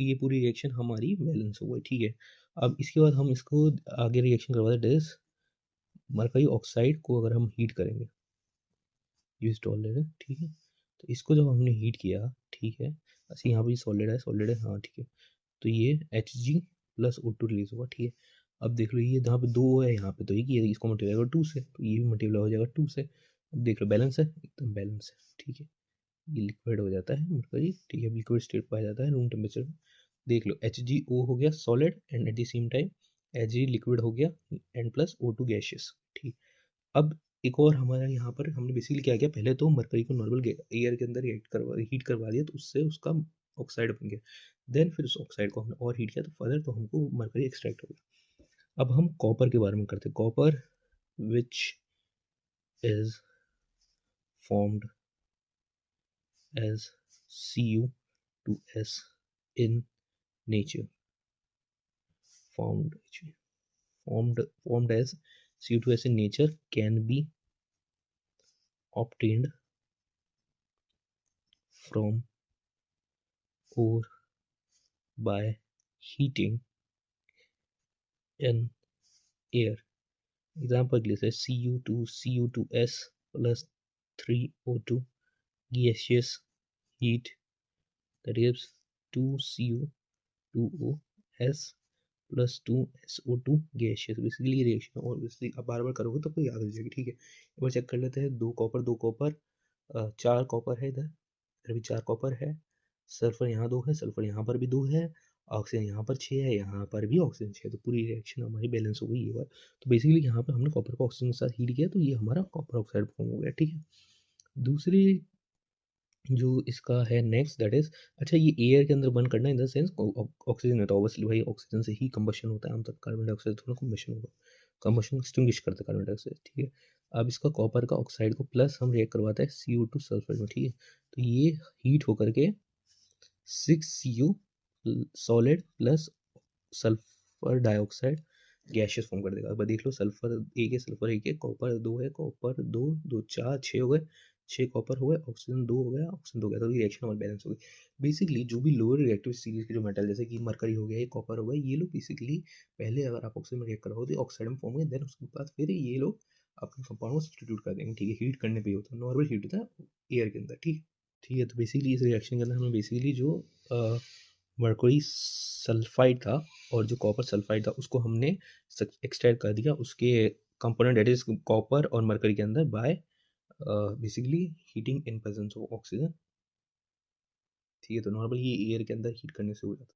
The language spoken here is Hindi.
ये पूरी रिएक्शन हमारी बैलेंस हो गई, ठीक है। अब इसके बाद हम इसको आगे रिएक्शन करवाते हैं, दैट इज़ मरकरी ऑक्साइड को अगर हम हीट करेंगे, ये सॉलिड है, ठीक है। तो इसको जब हमने हीट किया, ठीक है, अच्छा यहाँ पे सॉलिड है, हाँ ठीक है। तो ये Hg प्लस O2 रिलीज होगा, ठीक है। अब देख लो ये जहाँ पे 2 है, यहाँ पे तो एक ही है, इसको मल्टीप्लाई करो 2 से, तो ये भी मल्टीप्लाई हो जाएगा 2 से। अब देख लो बैलेंस है, एकदम बैलेंस है, ठीक है। ये लिक्विड हो जाता है मरकरी, ठीक है, लिक्विड स्टेट पाया जाता है रूम टेम्परेचर में। देख लो HgO हो गया solid and at the same time Hg liquid हो गया एंड प्लस O2 गैशियस, ठीक। अब एक और हमारा यहाँ पर हमने बेसिकली क्या किया, पहले तो मरकरी को नॉर्मल एयर के अंदर हीट करवा दिया, तो उससे उसका ऑक्साइड बन गया। देन फिर उस ऑक्साइड को हमने और हीट किया, तो फर्दर तो हमको मरकरी एक्सट्रैक्ट हो गया। अब हम कॉपर के बारे में करते हैं। Copper which is formed as Cu2S in nature, formed formed as Cu2S in nature can be obtained from ore by heating in air. Example के लिए से Cu2S plus 3O2 gaseous heat, that is 2Cu2S plus 2SO2 gaseous. Basically ये रिएक्शन और बेसिकली आप बार बार करोगे तो आपको याद हो जाएगी, ठीक है। एक बार चेक कर लेते हैं, दो कॉपर 4 कॉपर है इधर, भी 4 कॉपर है, सल्फर यहाँ 2 है, सल्फर यहाँ पर भी 2 है, ऑक्सीजन यहाँ पर 6 है, यहाँ पर भी ऑक्सीजन 6 है, तो पूरी रिएक्शन हमारी बैलेंस हो गई ये बार। तो बेसिकली यहाँ पर हमने कॉपर को ऑक्सीजन के साथ हीट किया, तो ये हमारा कॉपर ऑक्साइड फॉर्म हो गया, ठीक है। दूसरी जो इसका है नेक्स्ट, दैट इज, अच्छा ये एयर के अंदर बर्न करना इन द सेंस ऑक्सीजन है, तो ऑब्वियसली भाई ऑक्सीजन से ही कंबशन होता है, आमतौर कार्बन डाइऑक्साइड थोड़ा कंबशन होगा, कंबशन एक्सटिंग्विश करता है कार्बन डाइऑक्साइड, ठीक है। अब इसका कॉपर का ऑक्साइड को प्लस हम रिएक्ट करवाते हैं CO2 सल्फर में, ठीक है। तो ये हीट होकर के 6Cu solid plus sulphur dioxide gaseous form कर देगा। अब देख लो सल्फर एक है, कॉपर 2 है, कॉपर 2 2 4 6 हो गए, 6 कॉपर हो गए, ऑक्सीजन 2 हो गया, ऑक्सीजन 2 हो गया, तो रिएक्शन और बैलेंस हो गई। बेसिकली जो भी लोअर रिएक्टिव सीरीज के जो मेटल जैसे कि मरकरी हो गया, ये कॉपर हो गया, ये लोग बेसिकली पहले अगर आप ऑक्सीजन में रिएक्ट करोगे तो ऑक्साइड में फॉर्म होंगे, देन उसके बाद फिर ये लोग अपने कंपाउंड को सब्स्टिट्यूट कर देंगे, ठीक है। हीट करने पे होता है, नॉर्मल हीट होता है एयर के अंदर, ठीक है। ठीक है, तो बेसिकली इस रिएक्शन के अंदर हमें बेसिकली जो मरकरी सल्फाइड था और जो कॉपर सल्फाइड था उसको हमने एक्सट्रैक्ट कर दिया, उसके कंपोनेंट दैट इज कॉपर और मरकरी के अंदर bye basically heating in presence of oxygen, ठीक है। तो नॉर्मली ये एयर के अंदर हीट करने से हो जाता है।